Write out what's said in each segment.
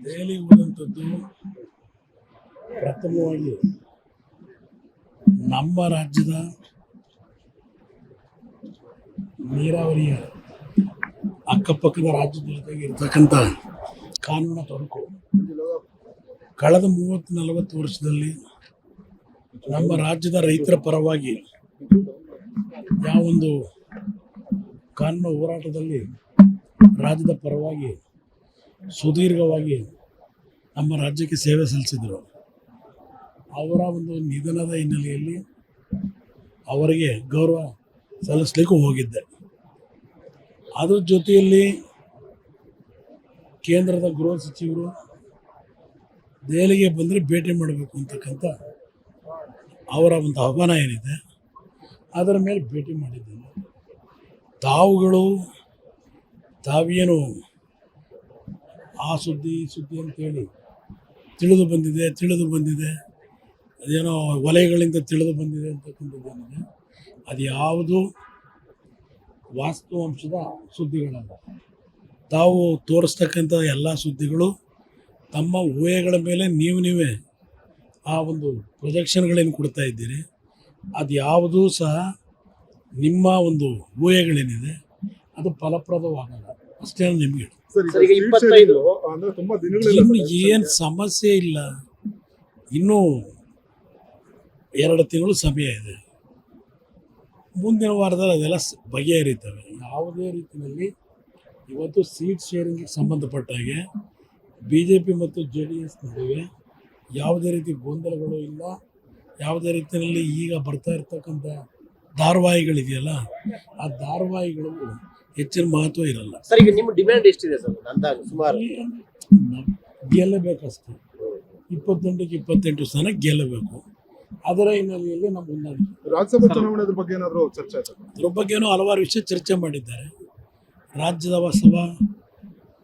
ದೆಹಲಿಗೆ ಹೋದಂಥದ್ದು ಪ್ರಥಮವಾಗಿ ನಮ್ಮ ರಾಜ್ಯದ ನೀರಾವರಿಯ ಅಕ್ಕಪಕ್ಕದ ರಾಜ್ಯದ ಜೊತೆಗೆ ಇರ್ತಕ್ಕಂಥ ಕಾನೂನು ತೊಡಕು ಕಳೆದ 30-40 ವರ್ಷದಲ್ಲಿ ನಮ್ಮ ರಾಜ್ಯದ ರೈತರ ಪರವಾಗಿ ಯಾವೊಂದು ಕಾನೂನು ಹೋರಾಟದಲ್ಲಿ ರಾಜ್ಯದ ಪರವಾಗಿ ಸುದೀರ್ಘವಾಗಿ ನಮ್ಮ ರಾಜ್ಯಕ್ಕೆ ಸೇವೆ ಸಲ್ಲಿಸಿದರು. ಅವರ ಒಂದು ನಿಧನದ ಹಿನ್ನೆಲೆಯಲ್ಲಿ ಅವರಿಗೆ ಗೌರವ ಸಲ್ಲಿಸಲಿಕ್ಕೂ ಹೋಗಿದ್ದೆ. ಅದ್ರ ಜೊತೆಯಲ್ಲಿ ಕೇಂದ್ರದ ಗೃಹ ಸಚಿವರು ದೆಹಲಿಗೆ ಬಂದರೆ ಭೇಟಿ ಮಾಡಬೇಕು ಅಂತಕ್ಕಂಥ ಅವರ ಒಂದು ಆಹ್ವಾನ ಏನಿದೆ ಅದರ ಮೇಲೆ ಭೇಟಿ ಮಾಡಿದ್ದೇನೆ. ತಾವೇನು ಆ ಸುದ್ದಿ ಅಂತೇಳಿ ತಿಳಿದು ಬಂದಿದೆ ಅದೇನೋ ವಲಯಗಳಿಂದ ತಿಳಿದು ಬಂದಿದೆ ಅಂತಕ್ಕಂಥದ್ದೇನಿದೆ ಅದು ಯಾವುದು ವಾಸ್ತವಾಂಶದ ಸುದ್ದಿಗಳಲ್ಲ. ತಾವು ತೋರಿಸ್ತಕ್ಕಂಥ ಎಲ್ಲ ಸುದ್ದಿಗಳು ತಮ್ಮ ಊಹೆಗಳ ಮೇಲೆ ನೀವೇ ಆ ಒಂದು ಪ್ರೊಜೆಕ್ಷನ್ಗಳೇನು ಕೊಡ್ತಾ ಇದ್ದೀರಿ ಅದು ಯಾವುದೂ ಸಹ ನಿಮ್ಮ ಒಂದು ಊಹೆಗಳೇನಿದೆ ಅದು ಫಲಪ್ರದವಾಗಲ್ಲ ಅಷ್ಟೇ. ನಿಮಗೆ ಏನು ಸಮಸ್ಯೆ ಇಲ್ಲ, ಇನ್ನೂ 2 ತಿಂಗಳು ಸಮಯ ಇದೆ. ಮುಂದಿನ ವಾರದಲ್ಲಿ ಅದೆಲ್ಲ ಬಗೆಹರಿತವೆ. ಯಾವುದೇ ರೀತಿಯಲ್ಲಿ ಇವತ್ತು ಸೀಟ್ ಶೇರಿಂಗಿಗೆ ಸಂಬಂಧಪಟ್ಟ ಹಾಗೆ BJP ಮತ್ತು JDS ನಡುವೆ ಯಾವುದೇ ರೀತಿ ಗೊಂದಲಗಳು ಇಲ್ಲ. ಯಾವುದೇ ರೀತಿಯಲ್ಲಿ ಈಗ ಬರ್ತಾ ಇರ್ತಕ್ಕಂಥ ಧಾರಾವಾಹಿಗಳಿದೆಯಲ್ಲ ಆ ಧಾರಾವಾಹಿಗಳು ಹೆಚ್ಚಿನ ಮಹತ್ವ ಇರಲ್ಲ. ಸರ್, ಈಗ ನಿಮ್ಮ ಡಿಮ್ಯಾಂಡ್ ಎಷ್ಟಿದೆ ಸರ್? ಅಂದಾಜು ಸುಮಾರು ಗೆಲ್ಲಬೇಕಷ್ಟೇ. 28ಕ್ಕೆ 28 ಸ್ಥಾನ ಗೆಲ್ಲಬೇಕು. ಅದರ ಹಿನ್ನೆಲೆಯಲ್ಲಿ ನಮ್ಮ ರಾಜ್ಯಸಭಾ ಚುನಾವಣೆ ಬಗ್ಗೆ ಏನಾದರೂ ಚರ್ಚೆ ಆಯ್ತು? ಅದ್ರ ಬಗ್ಗೆನೂ ಹಲವಾರು ವಿಷಯ ಚರ್ಚೆ ಮಾಡಿದ್ದಾರೆ. ರಾಜ್ಯದ ಸಭಾ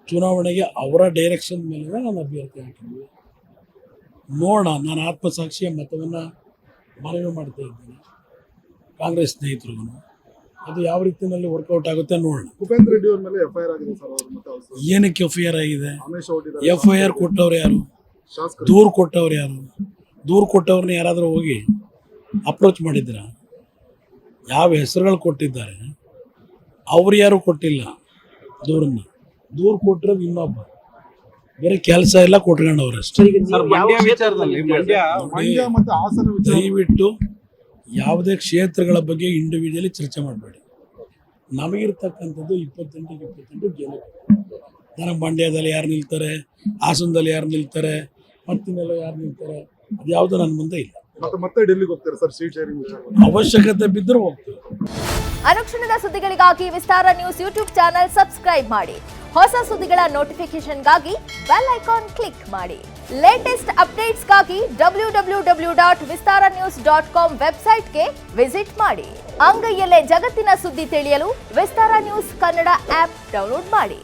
ಚುನಾವಣೆಗೆ ಅವರ ಡೈರೆಕ್ಷನ್ ಮೇಲೆ ನಾನು ಅಭ್ಯರ್ಥಿ ಹಾಕಿದ್ವಿ. ನೋಡೋಣ, ನಾನು ಆತ್ಮಸಾಕ್ಷಿಯ ಮತವನ್ನು ಮನವಿ ಮಾಡ್ತಾ ಇದ್ದೀನಿ ಕಾಂಗ್ರೆಸ್ ಸ್ನೇಹಿತರಿಗೂ. ಅದು ಯಾವ ರೀತಿಯಲ್ಲಿ ವರ್ಕೌಟ್ ಆಗುತ್ತೆ ನೋಡೋಣ. ಭೂಪೇಂದ್ರ ರೆಡ್ಡಿ ಅವ್ರ ಮೇಲೆ FIR ಆಗಿದೆ ಸರ್. ಏನಕ್ಕೆ FIR ಆಗಿದೆ? FIR ಕೊಟ್ಟವ್ರು ಯಾರು? ದೂರು ಕೊಟ್ಟವ್ರು ಯಾರು? ದೂರು ಕೊಟ್ಟವ್ರನ್ನ ಯಾರಾದರೂ ಹೋಗಿ ಅಪ್ರೋಚ್ ಮಾಡಿದ್ರ? ಯಾವ ಹೆಸರುಗಳು ಕೊಟ್ಟಿದ್ದಾರೆ? ಅವ್ರು ಯಾರು ಕೊಟ್ಟಿಲ್ಲ ದೂರನ್ನು. ದೂರು ಕೊಟ್ಟಿರೋದು ಇನ್ನೊಬ್ಬ, ಬೇರೆ ಕೆಲಸ ಎಲ್ಲ ಕೊಟ್ಕೊಂಡವ್ರಷ್ಟೇ. ದಯವಿಟ್ಟು ಯಾವುದೇ ಕ್ಷೇತ್ರಗಳ ಬಗ್ಗೆ ಇಂಡಿವಿಜುವಲಿ ಚರ್ಚೆ ಮಾಡಬೇಡಿ. ನಮಗಿರ್ತಕ್ಕಂಥದ್ದು 28ಕ್ಕೆ 28 ಗೆಲ್ಲಬೇಕು. ಮಂಡ್ಯದಲ್ಲಿ ಯಾರು ನಿಲ್ತಾರೆ, ಹಾಸನದಲ್ಲಿ ಯಾರು ನಿಲ್ತಾರೆ, ಮತ್ತಿನೆಲ್ಲ ಯಾರು ನಿಲ್ತಾರೆ, ಅದು ಯಾವುದು ನನ್ನ ಮುಂದೆ ಇಲ್ಲ. ಮತ್ತೆ ಡೆಲ್ಲಿಗೆ ಹೋಗ್ತಾರೆ ಸರ್ ಸೀಟ್ ಶೇರಿಂಗ್ ಅವಶ್ಯಕತೆ ಬಿದ್ದರೂ ಹೋಗ್ತೀವಿ. ಅನುಕ್ಷಣದ ಸುದ್ದಿಗಳಿಗಾಗಿ ವಿಸ್ತಾರ ನ್ಯೂಸ್ ಯೂಟ್ಯೂಬ್ ಚಾನೆಲ್ ಸಬ್ಸ್ಕ್ರೈಬ್ ಮಾಡಿ. ಹೊಸ ಸುದ್ದಿಗಳ ನೋಟಿಫಿಕೇಶನ್ಗಾಗಿ ಬೆಲ್ ಐಕಾನ್ ಕ್ಲಿಕ್ ಮಾಡಿ. ಲೇಟೆಸ್ಟ್ ಅಪ್ಡೇಟ್ಸ್ಗಾಗಿ www.vistaranews.com ವೆಬ್ಸೈಟ್ಗೆ ವಿಸಿಟ್ ಮಾಡಿ. ಅಂಗೈಯಲ್ಲೇ ಜಗತ್ತಿನ ಸುದ್ದಿ ತಿಳಿಯಲು ವಿಸ್ತಾರ ನ್ಯೂಸ್ ಕನ್ನಡ ಆಪ್ ಡೌನ್ಲೋಡ್ ಮಾಡಿ.